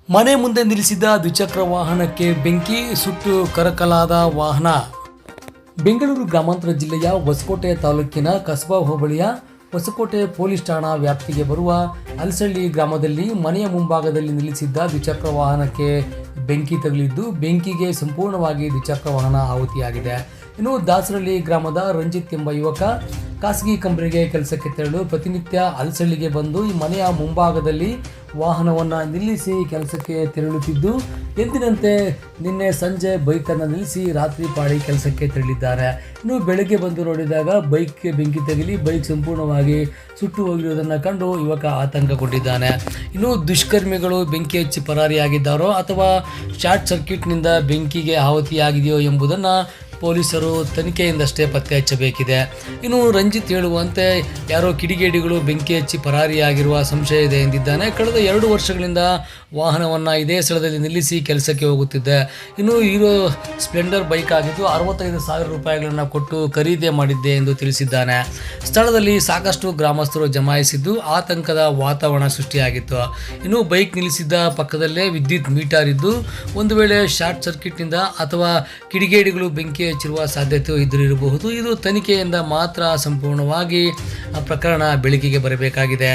ಮನೆ ಮುಂದೆ ನಿಲ್ಲಿಸಿದ್ದ ದ್ವಿಚಕ್ರ ವಾಹನಕ್ಕೆ ಬೆಂಕಿ, ಸುಟ್ಟು ಕರಕಲಾದ ವಾಹನ. ಬೆಂಗಳೂರು ಗ್ರಾಮಾಂತರ ಜಿಲ್ಲೆಯ ಹೊಸಕೋಟೆ ತಾಲೂಕಿನ ಕಸಬಾ ಹೋಬಳಿಯ ಹೊಸಕೋಟೆ ಪೊಲೀಸ್ ಠಾಣಾ ವ್ಯಾಪ್ತಿಗೆ ಬರುವ ಅಲಸಳ್ಳಿ ಗ್ರಾಮದಲ್ಲಿ ಮನೆಯ ಮುಂಭಾಗದಲ್ಲಿ ನಿಲ್ಲಿಸಿದ್ದ ದ್ವಿಚಕ್ರ ವಾಹನಕ್ಕೆ ಬೆಂಕಿ ತಗುಲಿದ್ದು, ಬೆಂಕಿಗೆ ಸಂಪೂರ್ಣವಾಗಿ ದ್ವಿಚಕ್ರ ವಾಹನ ಆಹುತಿಯಾಗಿದೆ. ಇನ್ನು ದಾಸರಳ್ಳಿ ಗ್ರಾಮದ ರಂಜಿತ್ ಎಂಬ ಯುವಕ ಖಾಸಗಿ ಕಂಪನಿಗೆ ಕೆಲಸಕ್ಕೆ ತೆರಳು ಪ್ರತಿನಿತ್ಯ ಅಲಸಳ್ಳಿಗೆ ಬಂದು ಈ ಮನೆಯ ಮುಂಭಾಗದಲ್ಲಿ ವಾಹನವನ್ನು ನಿಲ್ಲಿಸಿ ಕೆಲಸಕ್ಕೆ ತೆರಳುತ್ತಿದ್ದು, ಎಂದಿನಂತೆ ನಿನ್ನೆ ಸಂಜೆ ಬೈಕನ್ನು ನಿಲ್ಲಿಸಿ ರಾತ್ರಿ ಪಾಳಿ ಕೆಲಸಕ್ಕೆ ತೆರಳಿದ್ದಾರೆ. ಇನ್ನು ಬೆಳಗ್ಗೆ ಬಂದು ನೋಡಿದಾಗ ಬೈಕ್ಗೆ ಬೆಂಕಿ ತಗುಲಿ ಬೈಕ್ ಸಂಪೂರ್ಣವಾಗಿ ಸುಟ್ಟು ಹೋಗಿರುವುದನ್ನು ಕಂಡು ಯುವಕ ಆತಂಕಗೊಂಡಿದ್ದಾನೆ. ಇನ್ನು ದುಷ್ಕರ್ಮಿಗಳು ಬೆಂಕಿ ಹಚ್ಚಿ ಪರಾರಿಯಾಗಿದ್ದಾರೋ ಅಥವಾ ಶಾರ್ಟ್ ಸರ್ಕ್ಯೂಟ್ನಿಂದ ಬೆಂಕಿಗೆ ಆಹುತಿಯಾಗಿದೆಯೋ ಎಂಬುದನ್ನು ಪೊಲೀಸರು ತನಿಖೆಯಿಂದಷ್ಟೇ ಪತ್ತೆ ಹಚ್ಚಬೇಕಿದೆ. ಇನ್ನು ರಂಜಿತ್ ಹೇಳುವಂತೆ ಯಾರೋ ಕಿಡಿಗೇಡಿಗಳು ಬೆಂಕಿ ಹಚ್ಚಿ ಪರಾರಿಯಾಗಿರುವ ಸಂಶಯ ಇದೆ ಎಂದಿದ್ದಾನೆ. ಕಳೆದ 2 ವರ್ಷಗಳಿಂದ ವಾಹನವನ್ನು ಇದೇ ಸ್ಥಳದಲ್ಲಿ ನಿಲ್ಲಿಸಿ ಕೆಲಸಕ್ಕೆ ಹೋಗುತ್ತಿದ್ದೆ. ಇನ್ನು ಹೀರೋ ಸ್ಪ್ಲೆಂಡರ್ ಬೈಕ್ ಆಗಿದ್ದು 65,000 ರೂಪಾಯಿಗಳನ್ನು ಕೊಟ್ಟು ಖರೀದಿ ಮಾಡಿದ್ದೆ ಎಂದು ತಿಳಿಸಿದ್ದಾನೆ. ಸ್ಥಳದಲ್ಲಿ ಸಾಕಷ್ಟು ಗ್ರಾಮಸ್ಥರು ಜಮಾಯಿಸಿದ್ದು ಆತಂಕದ ವಾತಾವರಣ ಸೃಷ್ಟಿಯಾಗಿತ್ತು. ಇನ್ನು ಬೈಕ್ ನಿಲ್ಲಿಸಿದ್ದ ಪಕ್ಕದಲ್ಲೇ ವಿದ್ಯುತ್ ಮೀಟರ್ ಇದ್ದು, ಒಂದು ವೇಳೆ ಶಾರ್ಟ್ ಸರ್ಕ್ಯೂಟ್ನಿಂದ ಅಥವಾ ಕಿಡಿಗೇಡಿಗಳು ಬೆಂಕಿ ಹಚ್ಚಿರುವ ಸಾಧ್ಯತೆ ಇದ್ದಿರಬಹುದು. ಇದು ತನಿಖೆಯಿಂದ ಮಾತ್ರ ಸಂಪೂರ್ಣವಾಗಿ ಪ್ರಕರಣ ಬೆಳಕಿಗೆ ಬರಬೇಕಾಗಿದೆ.